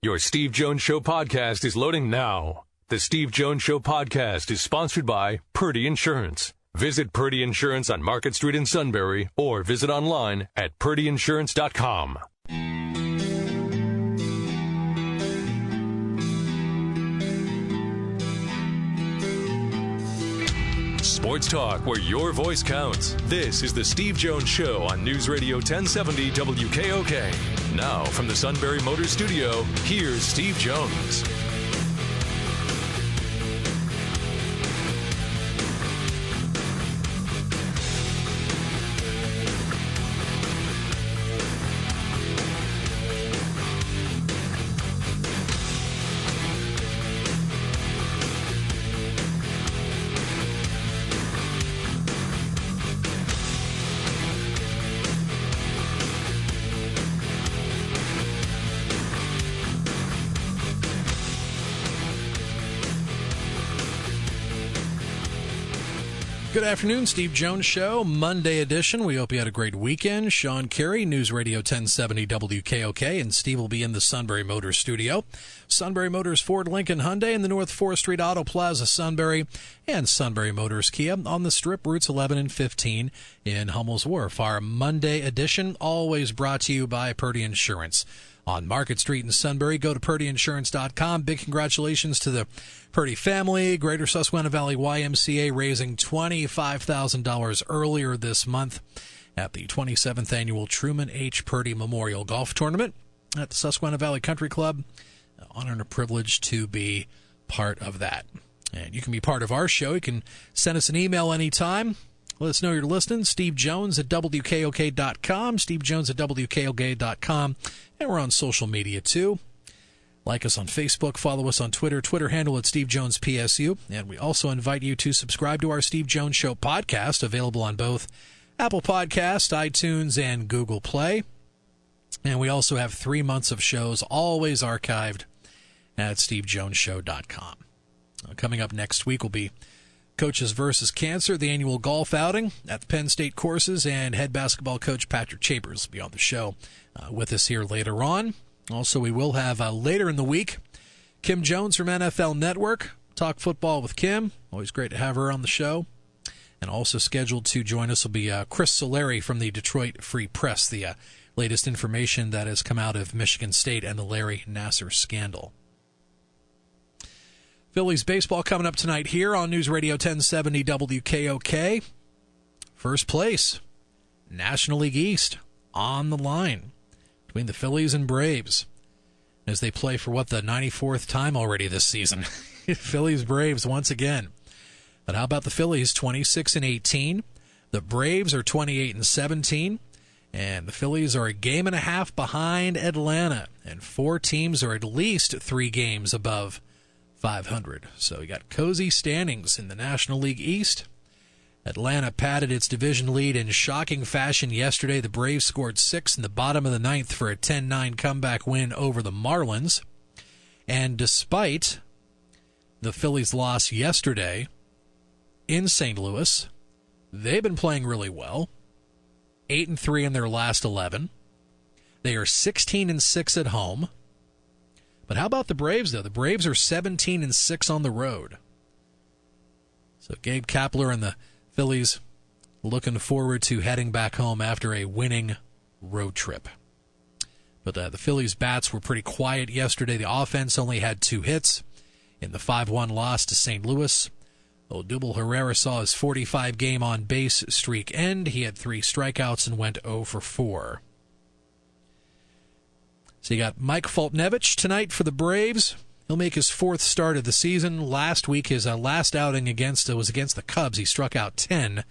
Your Steve Jones Show podcast is loading now. The Steve Jones Show podcast is sponsored by Purdy Insurance. Visit Purdy Insurance on Market Street in Sunbury or visit online at purdyinsurance.com. Sports talk where your voice counts. This is the Steve Jones Show on News Radio 1070 WKOK. Now from the Sunbury Motors Studio, here's Steve Jones. Good afternoon, Steve Jones Show, Monday edition. We hope you had a great weekend. Sean Carey, News Radio 1070 WKOK, and Steve will be in the Sunbury Motors studio. Sunbury Motors Ford Lincoln Hyundai in the North 4th Street Auto Plaza, Sunbury, and Sunbury Motors Kia on the Strip, routes 11 and 15 in Hummel's Wharf. Our Monday edition, always brought to you by Purdy Insurance. On Market Street in Sunbury, go to purdyinsurance.com. Big congratulations to the Purdy family. Greater Susquehanna Valley YMCA raising $25,000 earlier this month at the 27th Annual Truman H. Purdy Memorial Golf Tournament at the Susquehanna Valley Country Club. An honor and a privilege to be part of that. And you can be part of our show. You can send us an email anytime. Let us know you're listening. Steve Jones at WKOK.com. Steve Jones at WKOK.com. And we're on social media, too. Like us on Facebook. Follow us on Twitter. Twitter handle at Steve Jones PSU. And we also invite you to subscribe to our Steve Jones Show podcast, available on both Apple Podcasts, iTunes, and Google Play. And we also have 3 months of shows always archived at SteveJonesShow.com. Coming up next week will be Coaches versus Cancer, the annual golf outing at the Penn State courses, and head basketball coach Patrick Chambers will be on the show with us here later on. Also, we will have later in the week Kim Jones from NFL Network, Talk Football with Kim. Always great to have her on the show. And also scheduled to join us will be Chris Solari from the Detroit Free Press, the latest information that has come out of Michigan State and the Larry Nassar scandal. Phillies baseball coming up tonight here on News Radio 1070 WKOK. First place, National League East, on the line between the Phillies and Braves as they play for, the 94th time already this season. Phillies-Braves once again. But how about the Phillies, 26-18? The Braves are 28-17. And the Phillies are a game and a half behind Atlanta. And 4 teams are at least 3 games above 500. So we got cozy standings in the National League East. Atlanta padded its division lead in shocking fashion yesterday. The Braves scored 6 in the bottom of the 9th for a 10-9 comeback win over the Marlins. And despite the Phillies' loss yesterday in St. Louis, they've been playing really well. 8-3 in their last 11. They are 16-6 at home. But how about the Braves, though? The Braves are 17-6 on the road. So Gabe Kapler and the Phillies looking forward to heading back home after a winning road trip. But the Phillies' bats were pretty quiet yesterday. The offense only had 2 hits in the 5-1 loss to St. Louis. Odubel Herrera saw his 45-game on-base streak end. He had 3 strikeouts and went 0 for 4. So you got Mike Foltynewicz tonight for the Braves. He'll make his 4th start of the season. Last week, his last outing was against the Cubs. He struck out 10,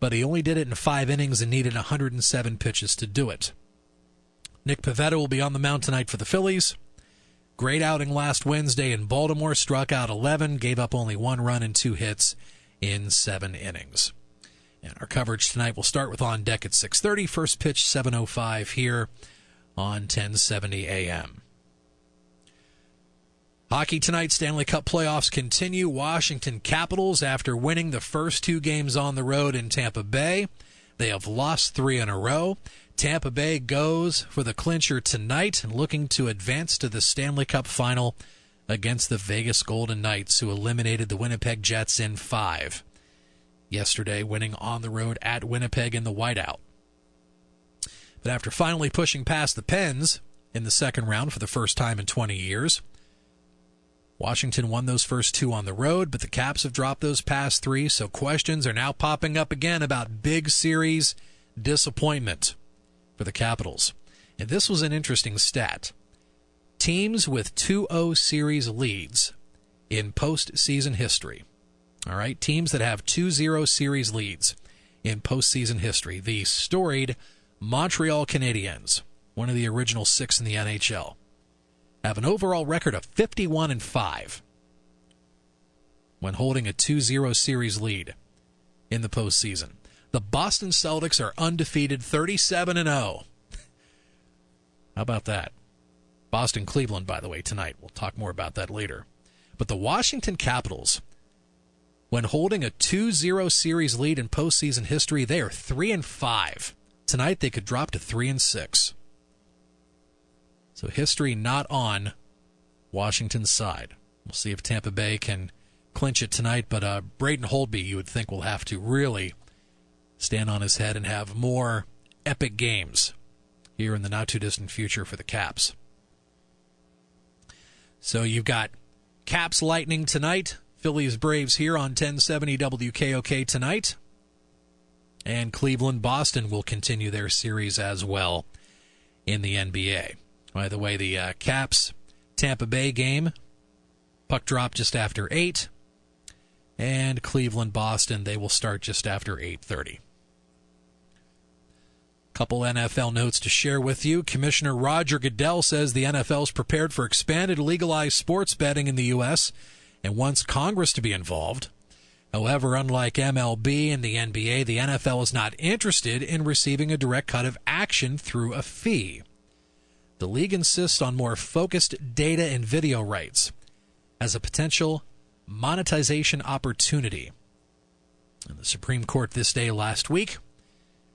but he only did it in 5 innings and needed 107 pitches to do it. Nick Pivetta will be on the mound tonight for the Phillies. Great outing last Wednesday in Baltimore. Struck out 11, gave up only 1 run and 2 hits in 7 innings. And our coverage tonight will start with On Deck at 6:30. First pitch, 7:05 here on 1070 AM. Hockey tonight, Stanley Cup playoffs continue. Washington Capitals, after winning the first 2 games on the road in Tampa Bay, they have lost 3 in a row. Tampa Bay goes for the clincher tonight and looking to advance to the Stanley Cup final against the Vegas Golden Knights, who eliminated the Winnipeg Jets in 5 yesterday, winning on the road at Winnipeg in the whiteout. But after finally pushing past the Pens in the second round for the first time in 20 years, Washington won those first 2 on the road, but the Caps have dropped those past 3, so questions are now popping up again about big series disappointment for the Capitals. And this was an interesting stat. Teams with 2-0 series leads in postseason history. All right, teams that have 2-0 series leads in postseason history. The storied Montreal Canadiens, one of the original 6 in the NHL, have an overall record of 51-5 when holding a 2-0 series lead in the postseason. The Boston Celtics are undefeated, 37-0. How about that? Boston-Cleveland, by the way, tonight. We'll talk more about that later. But the Washington Capitals, when holding a 2-0 series lead in postseason history, they are 3-5. Tonight they could drop to 3-6. So history not on Washington's side. We'll see if Tampa Bay can clinch it tonight, but Braden Holtby, you would think, will have to really stand on his head and have more epic games here in the not-too-distant future for the Caps. So you've got Caps Lightning tonight, Phillies Braves here on 1070 WKOK tonight, and Cleveland Boston will continue their series as well in the NBA. By the way, the Caps Tampa Bay game, puck drop just after 8, and Cleveland Boston, they will start just after 8:30. Couple NFL notes to share with you. Commissioner Roger Goodell says the NFL is prepared for expanded legalized sports betting in the U.S. and wants Congress to be involved. However, unlike MLB and the NBA, the NFL is not interested in receiving a direct cut of action through a fee. The league insists on more focused data and video rights as a potential monetization opportunity. And the Supreme Court this day last week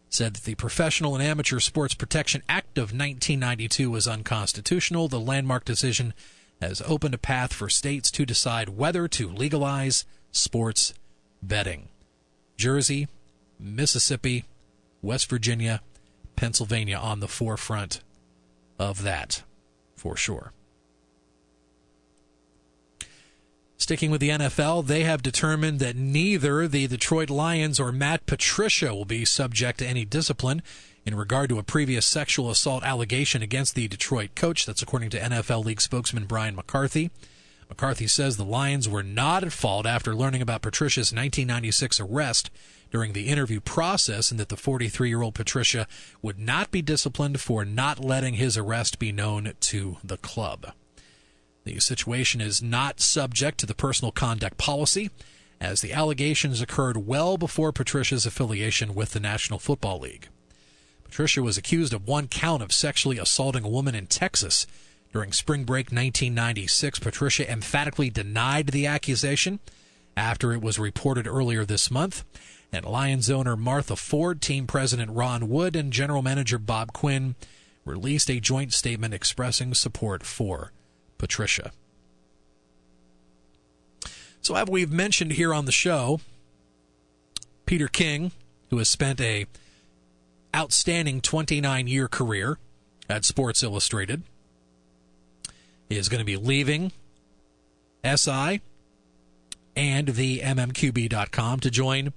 said that the Professional and Amateur Sports Protection Act of 1992 was unconstitutional. The landmark decision has opened a path for states to decide whether to legalize sports betting. Jersey, Mississippi, West Virginia, Pennsylvania on the forefront of that, for sure. Sticking with the NFL, they have determined that neither the Detroit Lions or Matt Patricia will be subject to any discipline in regard to a previous sexual assault allegation against the Detroit coach. That's according to NFL League spokesman Brian McCarthy. McCarthy says the Lions were not at fault after learning about Patricia's 1996 arrest during the interview process, and that the 43-year-old Patricia would not be disciplined for not letting his arrest be known to the club. The situation is not subject to the personal conduct policy, as the allegations occurred well before Patricia's affiliation with the National Football League. Patricia was accused of one count of sexually assaulting a woman in Texas during spring break 1996. Patricia emphatically denied the accusation after it was reported earlier this month. And Lions owner Martha Ford, team president Ron Wood, and general manager Bob Quinn released a joint statement expressing support for Patricia. So as we've mentioned here on the show, Peter King, who has spent a outstanding 29-year career at Sports Illustrated, is going to be leaving SI and the MMQB.com to join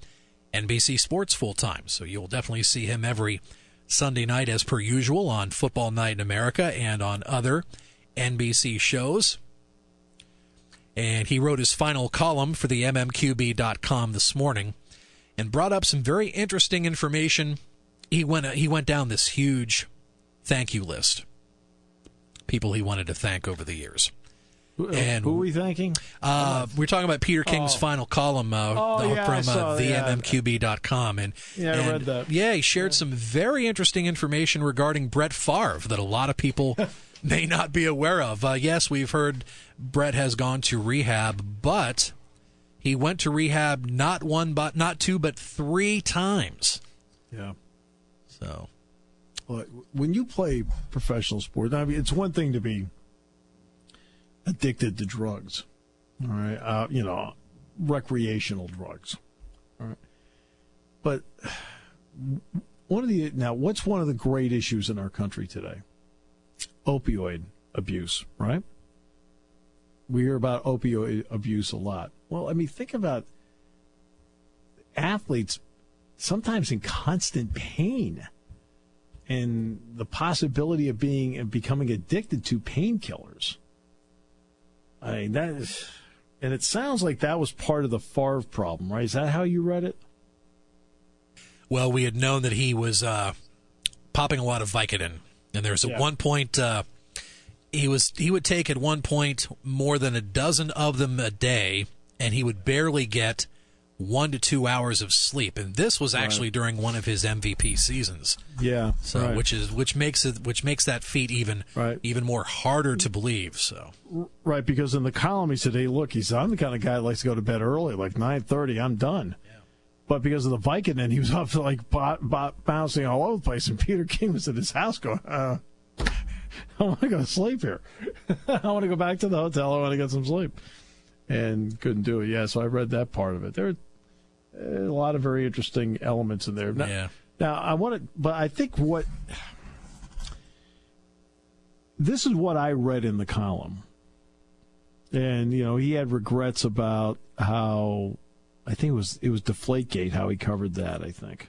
NBC Sports full-time. So you'll definitely see him every Sunday night as per usual on Football Night in America and on other NBC shows. And he wrote his final column for the MMQB.com this morning and brought up some very interesting information. He went down this huge thank you list. People he wanted to thank over the years. And who are we thanking? We're talking about Peter King's final column from the MMQB.com. And I read that. Yeah, he shared some very interesting information regarding Brett Favre that a lot of people may not be aware of. Yes, we've heard Brett has gone to rehab, but he went to rehab not 2, but 3 times. Yeah. So Look, when you play professional sports, I mean, it's one thing to be addicted to drugs, all right? Recreational drugs, all right? But what's one of the great issues in our country today? Opioid abuse, right? We hear about opioid abuse a lot. Well, I mean, think about athletes sometimes in constant pain and the possibility of becoming addicted to painkillers. I mean, that is, and it sounds like that was part of the Favre problem, right? Is that how you read it? Well, we had known that he was popping a lot of Vicodin, and there's at one point he would take at one point more than a dozen of them a day, and he would barely get 1 to 2 hours of sleep, and this was actually during one of his MVP seasons. Yeah, so which makes that feat even more harder to believe. So right, because in the column he said, "Hey, look," he said, "I'm the kind of guy that likes to go to bed early, like 9:30. I'm done." Yeah. But because of the Vicodin, he was up to like bouncing all over the place, and Peter King was at his house going, "I want to go to sleep here. I want to go back to the hotel. I want to get some sleep." And couldn't do it. Yeah, so I read that part of it. There are a lot of very interesting elements in there. Now I think this is what I read in the column. And, he had regrets about how, I think it was Deflategate, how he covered that, I think.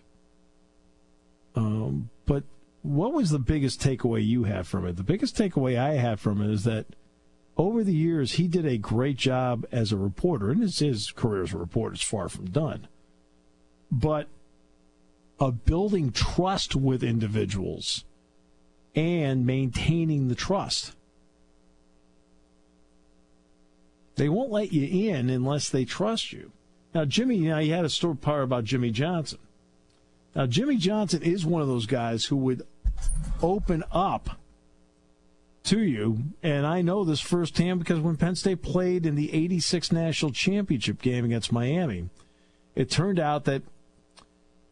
But what was the biggest takeaway you had from it? The biggest takeaway I had from it is that over the years, he did a great job as a reporter, and his career as a reporter is far from done. But of building trust with individuals and maintaining the trust. They won't let you in unless they trust you. Now, you had a story part about Jimmy Johnson. Now, Jimmy Johnson is one of those guys who would open up to you, and I know this firsthand because when Penn State played in the '86 national championship game against Miami, it turned out that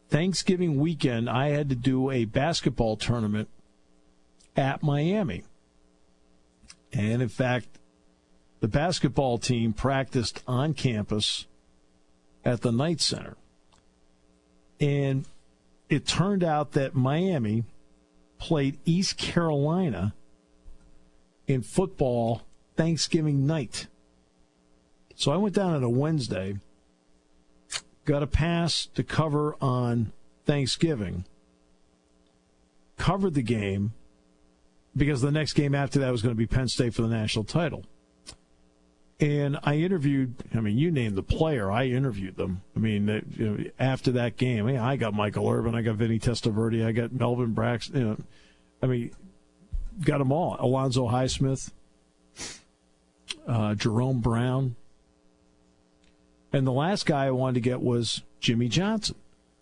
Thanksgiving weekend I had to do a basketball tournament at Miami. And in fact, the basketball team practiced on campus at the Knight Center. And it turned out that Miami played East Carolina in football Thanksgiving night. So I went down on a Wednesday, got a pass to cover on Thanksgiving, covered the game because the next game after that was going to be Penn State for the national title. And I interviewed, you named the player, I interviewed them. After that game, I got Michael Irvin, I got Vinny Testaverde, I got Melvin Braxton, got them all. Alonzo Highsmith, Jerome Brown. And the last guy I wanted to get was Jimmy Johnson.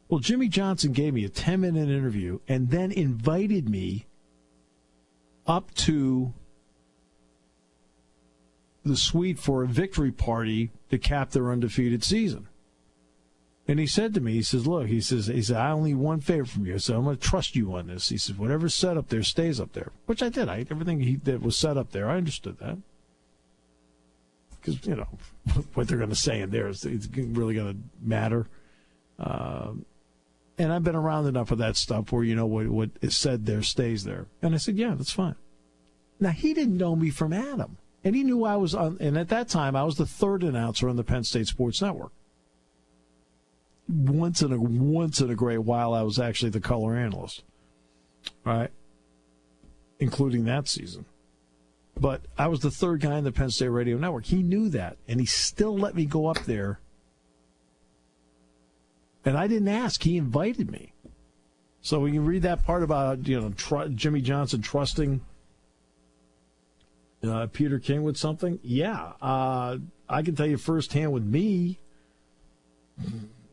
Well, Jimmy Johnson gave me a 10-minute interview and then invited me up to the suite for a victory party to cap their undefeated season. And he said to me, he says, look, he said, I only need one favor from you. So I'm going to trust you on this. He says, whatever's set up there stays up there, which I did. Everything that was set up there, I understood that. Because, what they're going to say in there is it's really going to matter. And I've been around enough of that stuff where, what is said there stays there. And I said, yeah, that's fine. Now, he didn't know me from Adam. And he knew I was on, and at that time, I was the third announcer on the Penn State Sports Network. Once in a great while, I was actually the color analyst, right? Including that season. But I was the third guy in the Penn State Radio Network. He knew that, and he still let me go up there. And I didn't ask. He invited me. So when you read that part about, Jimmy Johnson trusting Peter King with something, yeah. I can tell you firsthand with me,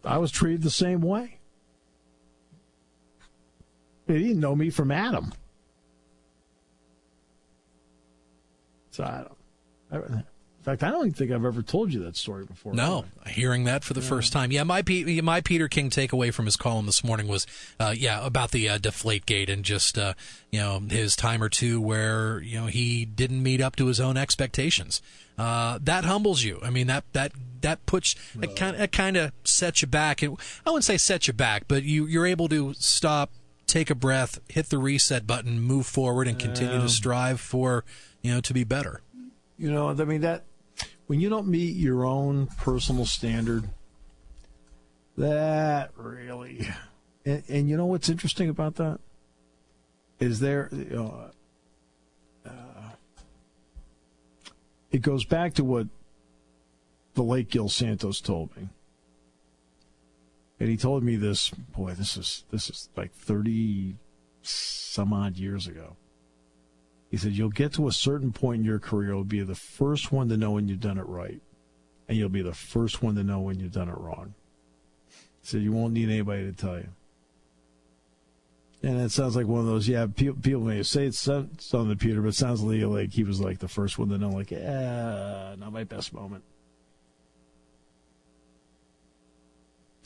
I was treated the same way. He didn't know me from Adam. So In fact, I don't even think I've ever told you that story before. No, hearing that for the first time. Yeah, my Peter King takeaway from his column this morning was, about the Deflategate and just, his time or two where, he didn't meet up to his own expectations. That humbles you. I mean, that puts, it kind of sets you back. I wouldn't say set you back, but you're able to stop, take a breath, hit the reset button, move forward, and continue to strive for, to be better. When you don't meet your own personal standard, that really, and you know what's interesting about that is it goes back to what the late Gil Santos told me, and he told me this. Boy, this is like 30 some odd years ago. He said, you'll get to a certain point in your career, you'll be the first one to know when you've done it right, and you'll be the first one to know when you've done it wrong. He said, you won't need anybody to tell you. And it sounds like one of those, people may say it's something to Peter, but it sounds like he was like the first one to know, not my best moment.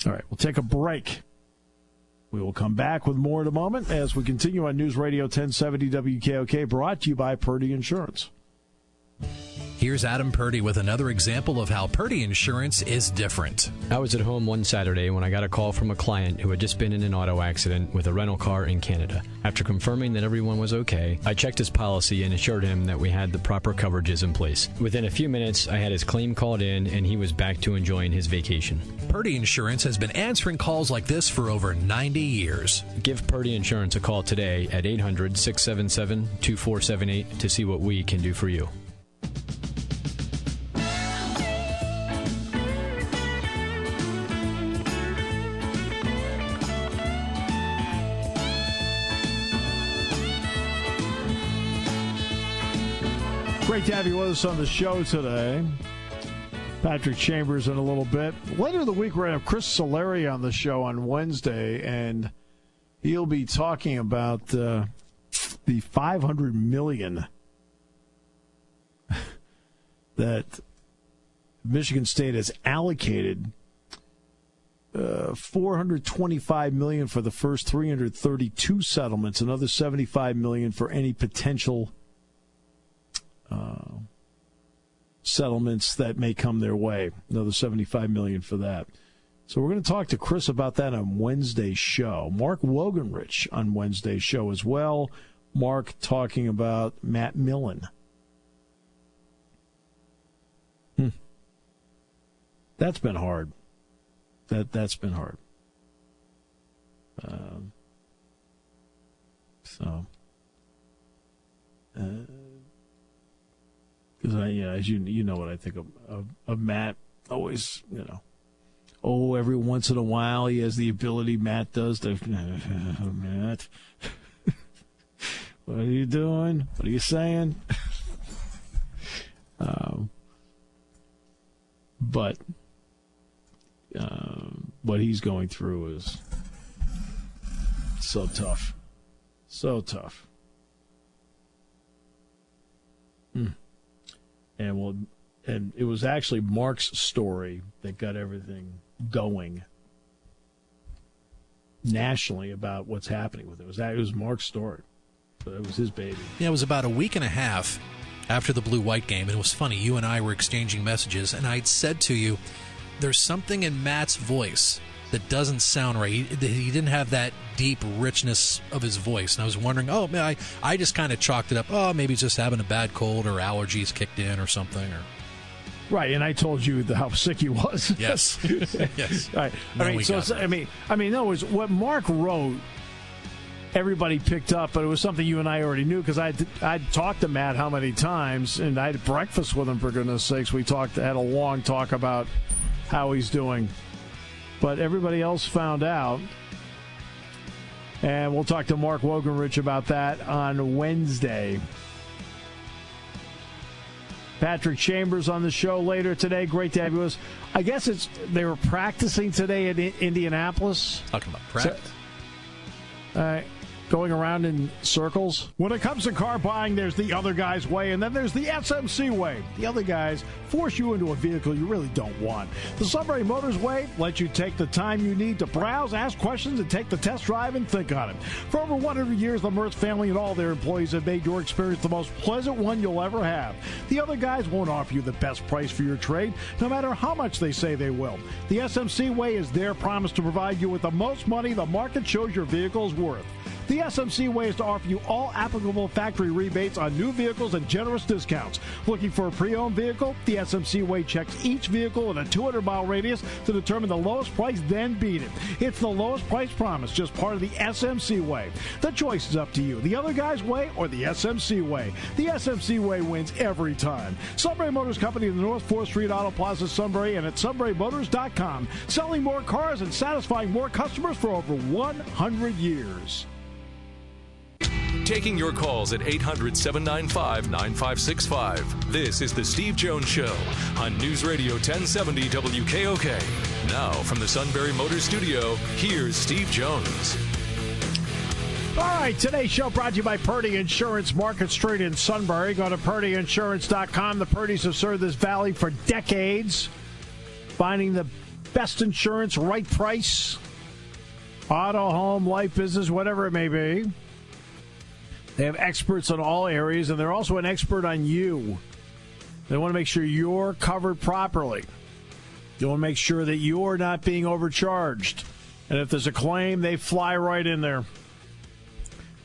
All right, we'll take a break. We will come back with more in a moment as we continue on News Radio 1070 WKOK, brought to you by Purdy Insurance. Here's Adam Purdy with another example of how Purdy Insurance is different. I was at home one Saturday when I got a call from a client who had just been in an auto accident with a rental car in Canada. After confirming that everyone was okay, I checked his policy and assured him that we had the proper coverages in place. Within a few minutes, I had his claim called in and he was back to enjoying his vacation. Purdy Insurance has been answering calls like this for over 90 years. Give Purdy Insurance a call today at 800-677-2478 to see what we can do for you. Great to have you with us on the show today. Patrick Chambers in a little bit. Later in the week, we're going to have Chris Solari on the show on Wednesday, and he'll be talking about the $500 million that Michigan State has allocated. $425 million for the first 332 settlements, another $75 million for any potential settlements that may come their way. Another $75 million for that. So we're going to talk to Chris about that on Wednesday's show. Mark Wogenrich on Wednesday's show as well. Mark talking about Matt Millen. That's been hard. That's been hard. Because as you know what I think of Matt. Always, every once in a while he has the ability, Matt does, to, Matt, what are you doing? What are you saying? But what he's going through is so tough. So tough. And it was actually Mark's story that got everything going nationally about what's happening with it. It was Mark's story. But it was his baby. Yeah, it was about a week and a half after the blue-white game, and it was funny. You and I were exchanging messages, and I'd said to you, there's something in Matt's voice that doesn't sound right. He didn't have that deep richness of his voice. And I was wondering, I just kind of chalked it up. Oh, maybe he's just having a bad cold or allergies kicked in or something. Right, and I told you how sick he was. Yes. Yes. Right. In other words, what Mark wrote, everybody picked up, but it was something you and I already knew because I'd talked to Matt how many times, and I had breakfast with him, for goodness sakes. We had a long talk about how he's doing. But everybody else found out. And we'll talk to Mark Wogenrich about that on Wednesday. Patrick Chambers on the show later today. Great to have you with us. I guess they were practicing today at Indianapolis. Talking about practice. All right. going around in circles? When it comes to car buying, there's the other guy's way, and then there's the SMC way. The other guys force you into a vehicle you really don't want. The Sunbury Motors way lets you take the time you need to browse, ask questions, and take the test drive and think on it. For over 100 years, the Mertz family and all their employees have made your experience the most pleasant one you'll ever have. The other guys won't offer you the best price for your trade, no matter how much they say they will. The SMC way is their promise to provide you with the most money the market shows your vehicle is worth. The SMC way is to offer you all applicable factory rebates on new vehicles and generous discounts. Looking for a pre-owned vehicle? The SMC way checks each vehicle in a 200-mile radius to determine the lowest price, then beat it. It's the lowest price promise, just part of the SMC way. The choice is up to you. The other guy's way or the SMC way. The SMC way wins every time. Sunbury Motors Company in the North 4th Street Auto Plaza, Sunbury, and at sunburymotors.com. Selling more cars and satisfying more customers for over 100 years. Taking your calls at 800-795-9565. This is the Steve Jones Show on News Radio 1070 WKOK. Now from the Sunbury Motors Studio, here's Steve Jones. All right, today's show brought to you by Purdy Insurance, Market Street in Sunbury. Go to purdyinsurance.com. The Purdys have served this valley for decades, finding the best insurance, right price, auto, home, life, business, whatever it may be. They have experts in all areas, and they're also an expert on you. They want to make sure you're covered properly. They want to make sure that you're not being overcharged. And if there's a claim, they fly right in there.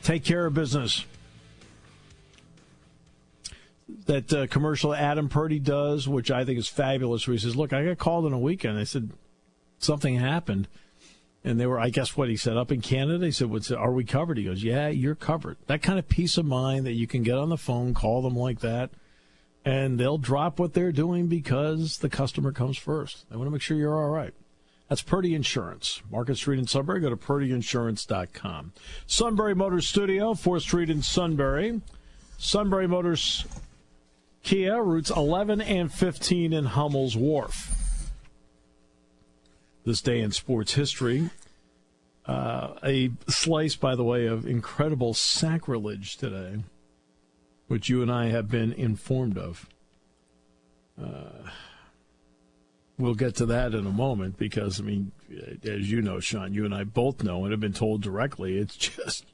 Take care of business. That commercial Adam Purdy does, which I think is fabulous, where he says, look, I got called on a weekend. I said, something happened. And they were, I guess what he said, up in Canada. He said, are we covered? He goes, yeah, you're covered. That kind of peace of mind that you can get on the phone, call them like that, and they'll drop what they're doing because the customer comes first. They want to make sure you're all right. That's Purdy Insurance. Market Street in Sunbury. Go to purdyinsurance.com. Sunbury Motors Studio, 4th Street in Sunbury. Sunbury Motors Kia, routes 11 and 15 in Hummel's Wharf. This day in sports history. A slice, by the way, of incredible sacrilege today, which you and I have been informed of. We'll get to that in a moment because, I mean, as you know, Sean, you and I both know and have been told directly, it's just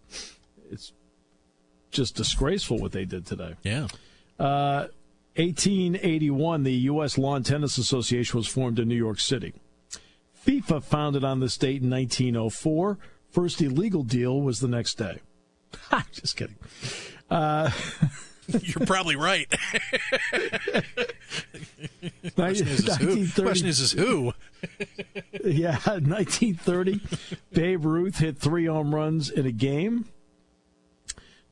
disgraceful what they did today. Yeah. 1881, the U.S. Lawn Tennis Association was formed in New York City. FIFA founded on this date in 1904. First illegal deal was the next day. Just kidding. You're probably right. Question is who? Yeah, 1930, Babe Ruth hit 3 home runs in a game.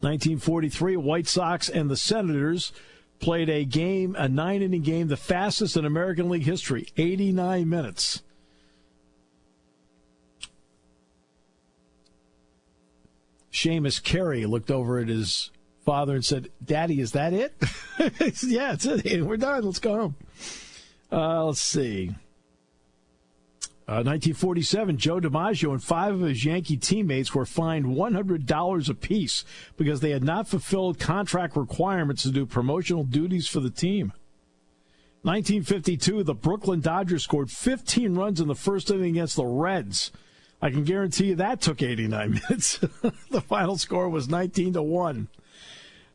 1943, White Sox and the Senators played a 9-inning game, the fastest in American League history, 89 minutes. Seamus Carey looked over at his father and said, Daddy, is that it? Said, yeah, it's it. We're done. Let's go home. Let's see. 1947, Joe DiMaggio and 5 of his Yankee teammates were fined $100 apiece because they had not fulfilled contract requirements to do promotional duties for the team. 1952, the Brooklyn Dodgers scored 15 runs in the first inning against the Reds. I can guarantee you that took 89 minutes. The final score was 19-1.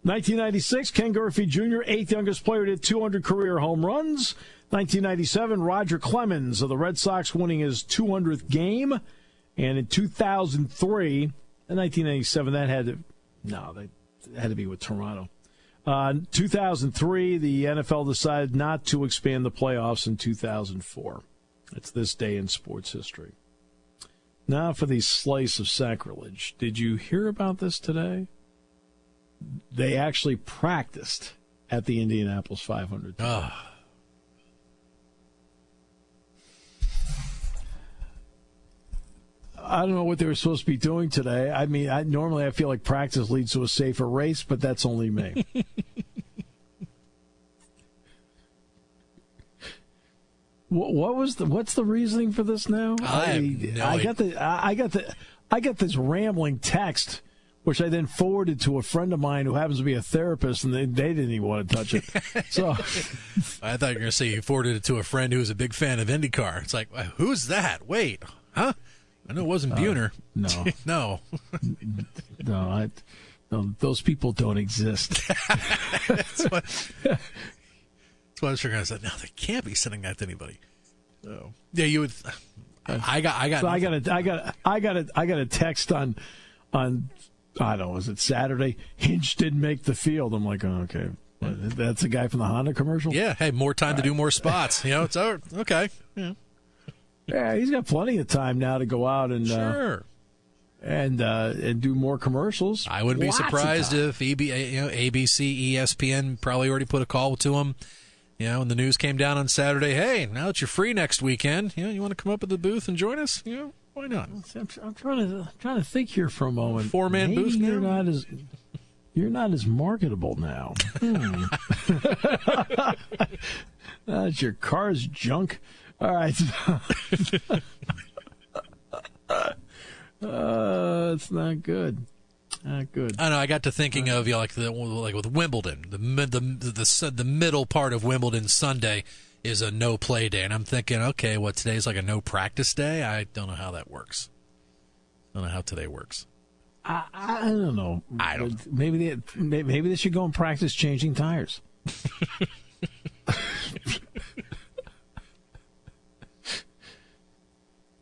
1996, Ken Griffey Jr., 8th youngest player to hit 200 career home runs. 1997, Roger Clemens of the Red Sox winning his 200th game. And in 2003, in 1997, that had to be with Toronto. 2003, the NFL decided not to expand the playoffs in 2004. It's this day in sports history. Now for the slice of sacrilege. Did you hear about this today? They actually practiced at the Indianapolis 500. I don't know what they were supposed to be doing today. I mean, normally I feel like practice leads to a safer race, but that's only me. What's the reasoning for this now? I got this rambling text which I then forwarded to a friend of mine who happens to be a therapist, and they didn't even want to touch it. So I thought you were going to say you forwarded it to a friend who was a big fan of IndyCar. It's like, who's that? Wait, huh? I know it wasn't Buhner. No. No. No, those people don't exist. That's what I was trying to say. No, they can't be sending that to anybody. So yeah, you would. I got. So I got a text on I don't know, was it Saturday? Hinch didn't make the field. I'm like, oh, okay, that's the guy from the Honda commercial. Yeah, hey, more time to do more spots. It's okay. Yeah. Yeah, he's got plenty of time now to go out and sure. And do more commercials. I wouldn't be surprised if ABC, ESPN probably already put a call to him. When the news came down on Saturday, hey, now that you're free next weekend, you want to come up at the booth and join us? Why not? I'm trying to think here for a moment. 4-man booth. You're not as marketable now. Your car's junk. All right. It's not good. Not good. I know. I got to thinking of like with Wimbledon, the middle part of Wimbledon Sunday is a no play day, and I'm thinking, okay, today's like a no practice day. I don't know how that works. I don't know how today works. I don't know. Maybe they should go and practice changing tires.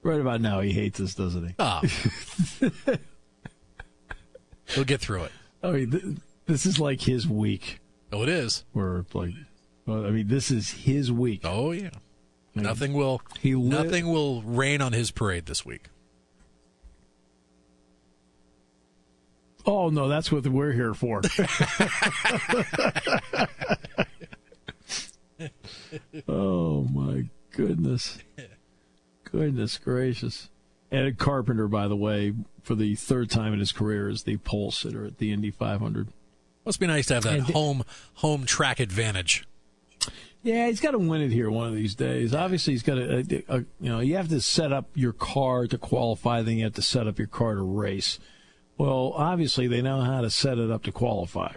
Right about now, he hates us, doesn't he? Oh. We'll get through it. This is like his week. Oh, it is. This is his week. Oh, yeah. Nothing will rain on his parade this week. Oh, no, that's what we're here for. Oh, my goodness. Goodness gracious. Ed Carpenter, by the way, for the third time in his career, is the pole sitter at the Indy 500. Must be nice to have that home track advantage. Yeah, he's got to win it here one of these days. Obviously, he's got to, you have to set up your car to qualify, then you have to set up your car to race. Well, obviously, they know how to set it up to qualify.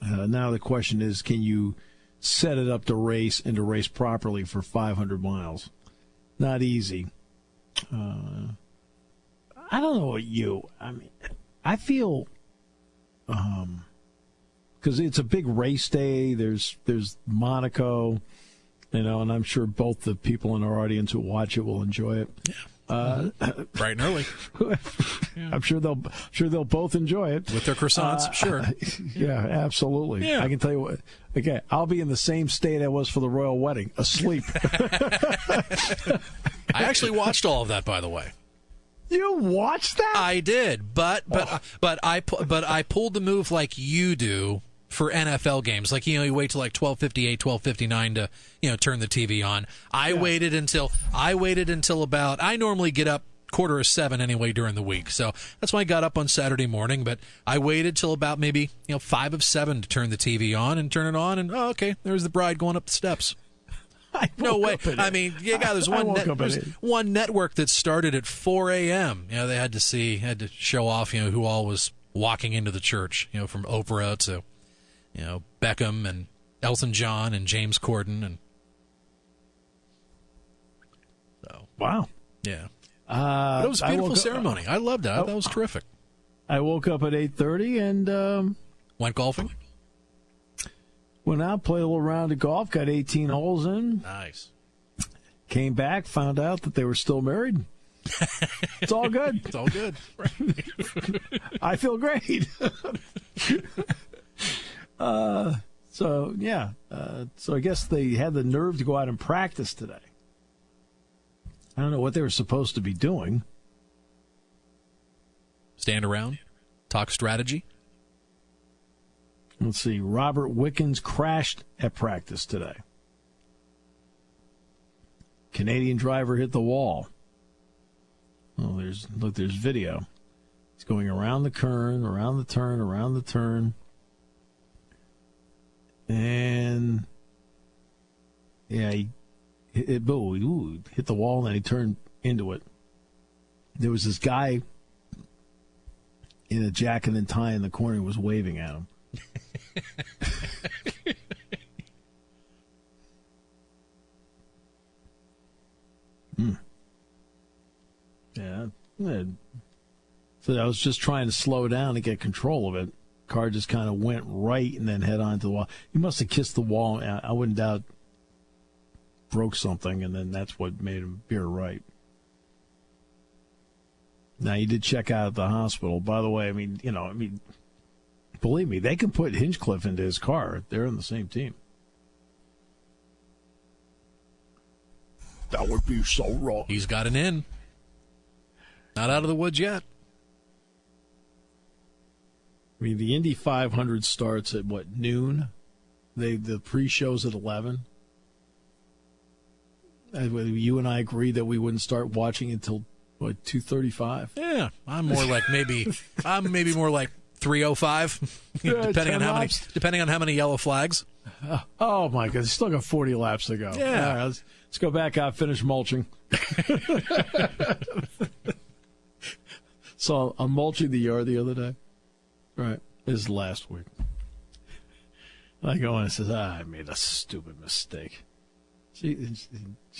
Now the question is, can you set it up to race and to race properly for 500 miles? Not easy. I don't know what I feel, because it's a big race day. There's Monaco, and I'm sure both the people in our audience who watch it will enjoy it. Yeah. Bright and early. Yeah. I'm sure they'll both enjoy it with their croissants. Sure. Yeah, absolutely. Yeah. I can tell you what. Okay, I'll be in the same state I was for the royal wedding, asleep. I actually watched all of that, by the way. You watched that? I did, but I pulled the move like you do for NFL games. Like, you wait till like 12:58, 12:59 to turn the TV on. I waited until about. I normally get up 6:45 anyway during the week, so that's why I got up on Saturday morning. But I waited till about maybe 5 of 7 to turn the TV on and turn it on, and okay, there's the bride going up the steps. No way. I mean, there's one network that started at 4 a.m. They had to show off, who all was walking into the church, from Oprah to, Beckham and Elton John and James Corden. And so. Wow. Yeah. But it was a beautiful ceremony. I loved it. That was terrific. I woke up at 8:30 and went golfing. Went out, played a little round of golf, got 18 holes in. Nice. Came back, found out that they were still married. It's all good. It's all good. I feel great. So I guess they had the nerve to go out and practice today. I don't know what they were supposed to be doing. Stand around, talk strategy. Let's see. Robert Wickens crashed at practice today. Canadian driver hit the wall. Oh, there's video. He's going around the turn, around the turn, around the turn. And he hit the wall and then he turned into it. There was this guy in a jacket and tie in the corner and was waving at him. Yeah. So I was just trying to slow down and get control of it. Car just kind of went right and then head on to the wall. He must have kissed the wall. I wouldn't doubt broke something, and then that's what made him veer right. Now, he did check out at the hospital. By the way, believe me, they can put Hinchcliffe into his car. They're on the same team. That would be so wrong. He's got an in. Not out of the woods yet. I mean, the Indy 500 starts at, noon? The pre-show's at 11. You and I agreed that we wouldn't start watching until, 2:35? Yeah, I'm more like maybe more like 3:05, depending on how many yellow flags. Oh, my God. Still got 40 laps to go. Yeah. All right, let's go back out, finish mulching. So I'm mulching the yard the other day. Right. This is last week. I go in and says, I made a stupid mistake. She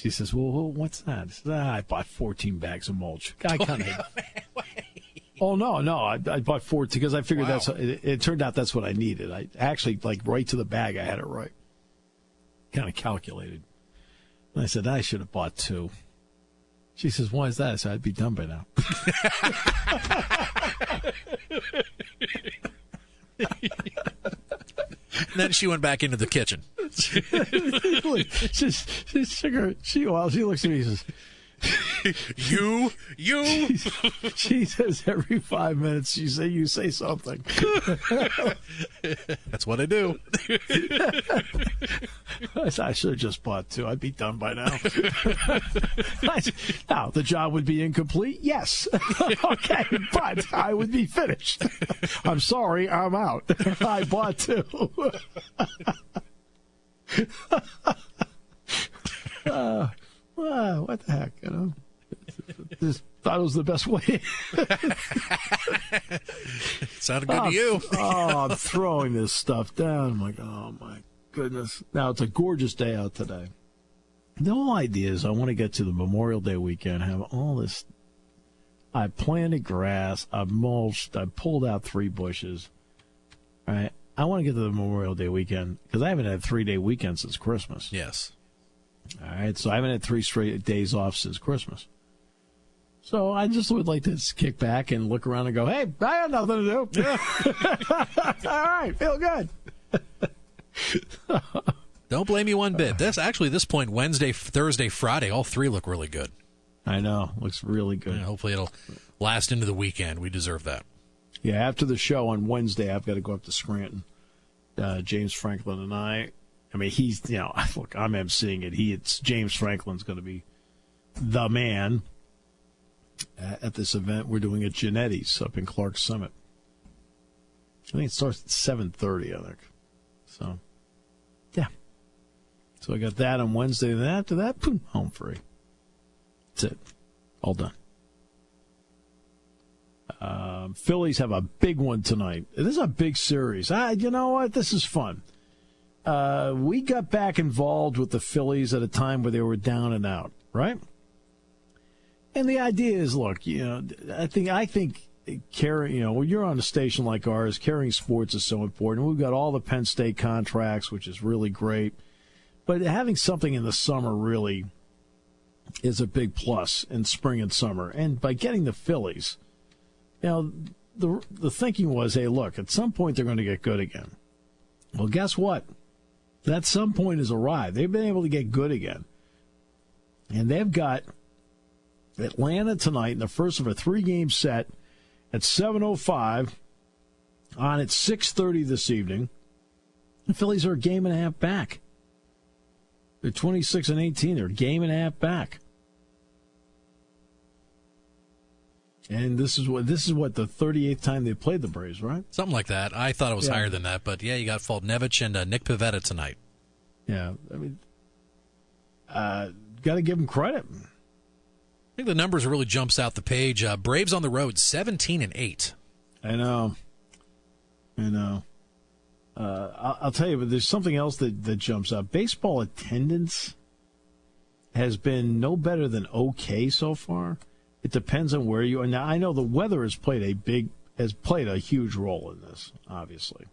says, well, what's that? I says, I bought 14 bags of mulch. I kind of. Oh, no. I bought 14 because I figured it turned out that's what I needed. I actually, right to the bag, I had it right. Kind of calculated. And I said, I should have bought 2. She says, why is that? I said, I'd be done by now. Then she went back into the kitchen. She looks at me and says, You. She says every 5 minutes, you say something. That's what I do. I should have just bought 2. I'd be done by now. Now, the job would be incomplete? Yes. Okay, but I would be finished. I'm sorry, I'm out. I bought 2. What the heck, Just thought it was the best way. Sounded good to you. I'm throwing this stuff down. I'm like, oh, my goodness. Now, it's a gorgeous day out today. The whole idea is I want to get to the Memorial Day weekend, have all this. I planted grass, I mulched, I pulled out 3 bushes. All right. I want to get to the Memorial Day weekend because I haven't had a 3-day weekend since Christmas. Yes. All right. So I haven't had 3 straight days off since Christmas. So I just would like to kick back and look around and go, hey, I got nothing to do. Yeah. All right, feel good. Don't blame me one bit. This point, Wednesday, Thursday, Friday, all 3 look really good. I know. Looks really good. Yeah, hopefully it'll last into the weekend. We deserve that. Yeah, after the show on Wednesday, I've got to go up to Scranton. James Franklin and I mean, he's, look, I'm emceeing it. It's James Franklin's going to be the man at this event we're doing at Genetti's up in Clark Summit. I think it starts at 7:30, I think. So, yeah. So I got that on Wednesday, and then after that, boom, home free. That's it. All done. Phillies have a big one tonight. This is a big series. You know what? This is fun. We got back involved with the Phillies at a time where they were down and out, right? And the idea is, look, I think carrying, when you're on a station like ours, carrying sports is so important. We've got all the Penn State contracts, which is really great. But having something in the summer really is a big plus in spring and summer. And by getting the Phillies, the thinking was, hey, look, at some point they're going to get good again. Well, guess what? That some point has arrived. They've been able to get good again. And they've got Atlanta tonight in the first of a 3-game set at 7:05 on at 6:30 this evening. The Phillies are a game and a half back. They're 26-18. They're a game and a half back. And this is what the 38th time they've played the Braves, right? Something like that. I thought it was higher than that, but yeah, you got Fultnevich and Nick Pivetta tonight. Yeah, I mean, got to give them credit. I think the numbers really jumps out the page. Braves on the road, 17-8. I know. I'll tell you, but there's something else that jumps up. Baseball attendance has been no better than okay so far. It depends on where you are. Now, I know the weather has played a huge role in this, obviously.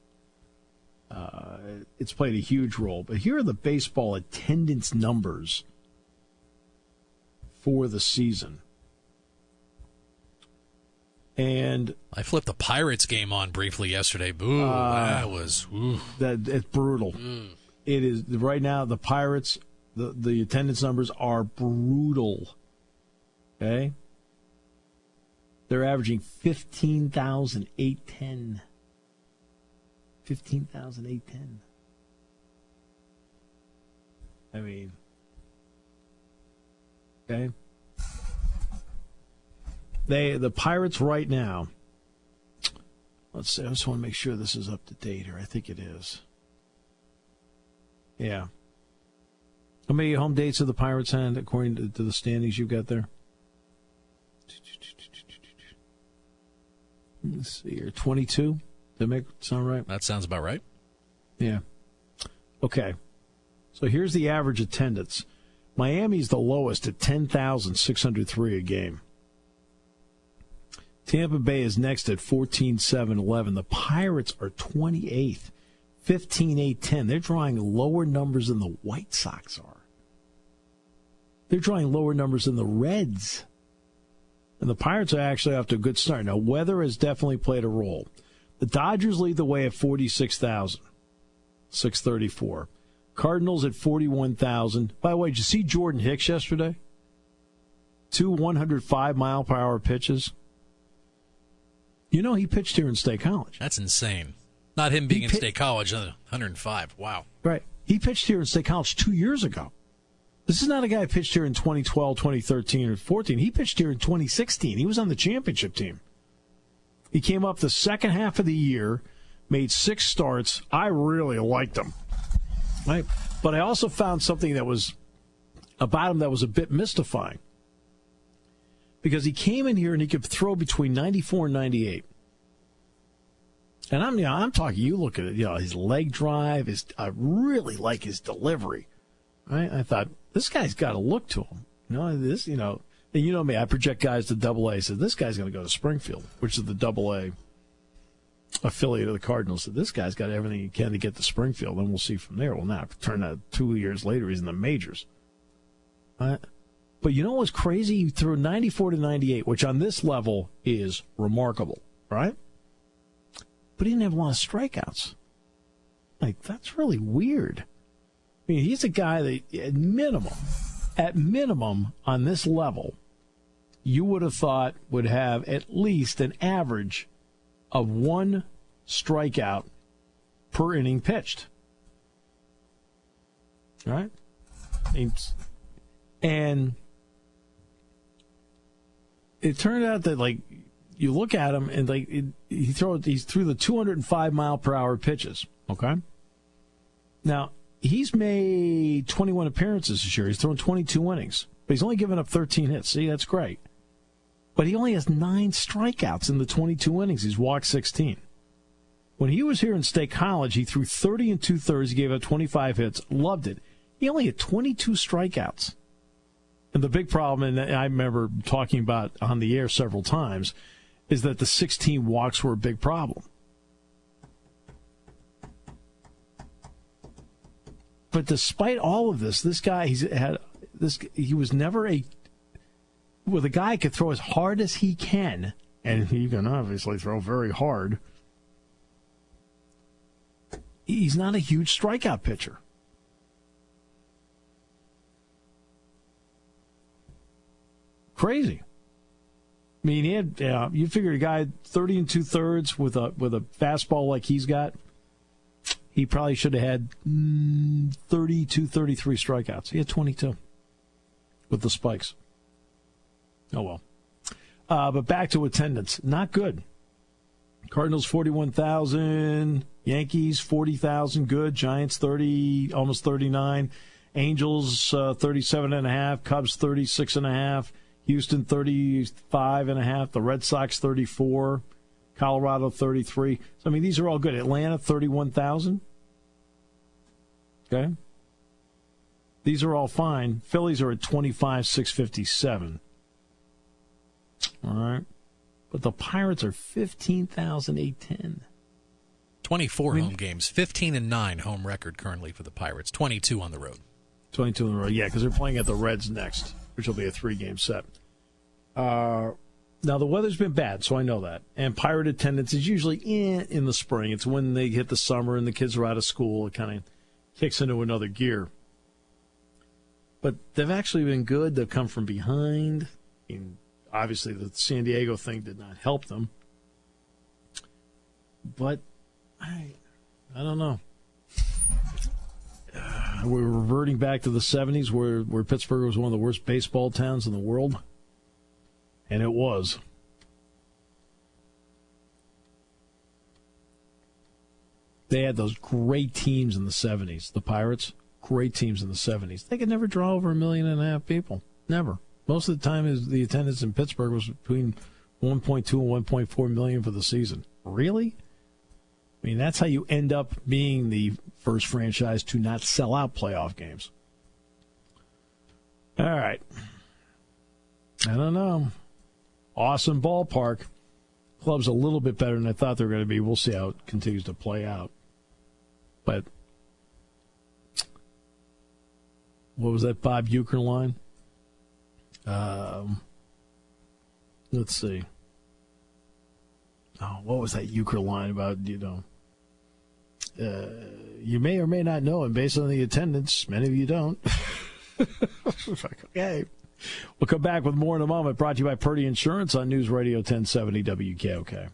It's played a huge role. But here are the baseball attendance numbers for the season. And I flipped the Pirates game on briefly yesterday. Boo, that was it's brutal. It is right now. The Pirates, the attendance numbers are brutal. Okay, they're averaging 15,810. 15,810. I mean, okay. The Pirates right now, let's see, I just want to make sure this is up to date here. I think it is. Yeah. How many home dates have the Pirates had according to the standings you've got there? Let's see here. 22? Does that sound right? That sounds about right. Yeah. Okay. So here's the average attendance. Miami's the lowest at 10,603 a game. Tampa Bay is next at 14,711. The Pirates are 28th, 15,810. They're drawing lower numbers than the White Sox are. They're drawing lower numbers than the Reds. And the Pirates are actually off to a good start. Now, weather has definitely played a role. The Dodgers lead the way at 46,634. Cardinals at 41,000. By the way, did you see Jordan Hicks yesterday? 2 105-mile-per-hour pitches. You know he pitched here in State College. That's insane. Not him being in State College, 105. Wow. Right. He pitched here in State College 2 years ago. This is not a guy who pitched here in 2012, 2013, or 14. He pitched here in 2016. He was on the championship team. He came up the second half of the year, made 6 starts. I really liked him. Right? But I also found something that was about him that was a bit mystifying. Because he came in here and he could throw between 94 and 98. And I'm talking, you look at it, his leg drive, I really like his delivery. Right? I thought, this guy's got a look to him. And you know me, I project guys to Double-A. I said, this guy's going to go to Springfield, which is the Double-A affiliate of the Cardinals. So this guy's got everything he can to get to Springfield, and we'll see from there. Well, now, turn out 2 years later, he's in the majors. But you know what's crazy? He threw 94 to 98, which on this level is remarkable, right? But he didn't have a lot of strikeouts. That's really weird. I mean, he's a guy that at minimum, on this level, you would have thought would have at least an average of 1 strikeout per inning pitched. All right? And it turned out that, you look at him and he threw the 205-mile-per-hour pitches. Okay. Now he's made 21 appearances this year. He's thrown 22 innings, but he's only given up 13 hits. See, that's great. But he only has 9 strikeouts in the 22 innings. He's walked 16. When he was here in State College, he threw 30 2/3. He gave up 25 hits. Loved it. He only had 22 strikeouts. And the big problem, and I remember talking about on the air several times, is that the 16 walks were a big problem. But despite all of this, this guy, he was never a guy could throw as hard as he can, and he can obviously throw very hard. He's not a huge strikeout pitcher. Crazy. I mean, he had you figure a guy 30 2/3 with a fastball like he's got, he probably should have had 32, 33 strikeouts. He had 22 with the spikes. Oh, well. But back to attendance. Not good. Cardinals 41,000. Yankees 40,000. Good. Giants 30, almost 39. Angels 37.5. Cubs 36.5. Houston 35.5. The Red Sox 34. Colorado 33. So, I mean, these are all good. Atlanta 31,000. Okay. These are all fine. Phillies are at 25,657. All right. But the Pirates are 15,810. 24 home games, 15-9 home record currently for the Pirates, 22 on the road. 22 in a row, yeah, because they're playing at the Reds next, which will be a 3-game set. Now, the weather's been bad, so I know that. And Pirate attendance is usually in the spring. It's when they hit the summer and the kids are out of school. It kind of kicks into another gear. But they've actually been good. They've come from behind. I mean, obviously, the San Diego thing did not help them. But I don't know. We're reverting back to the 70s where Pittsburgh was one of the worst baseball towns in the world. And it was. They had those great teams in the 70s, the Pirates. Great teams in the 70s. They could never draw over 1.5 million people. Never. Most of the time, the attendance in Pittsburgh was between 1.2 and 1.4 million for the season. Really? I mean, that's how you end up being the first franchise to not sell out playoff games. All right. I don't know. Awesome ballpark. Club's a little bit better than I thought they were going to be. We'll see how it continues to play out. But what was that Bob Uecker line? Let's see. Oh, what was that Uecker line about, you may or may not know, and based on the attendance, many of you don't. Okay. We'll come back with more in a moment, brought to you by Purdy Insurance on News Radio 1070 WKOK.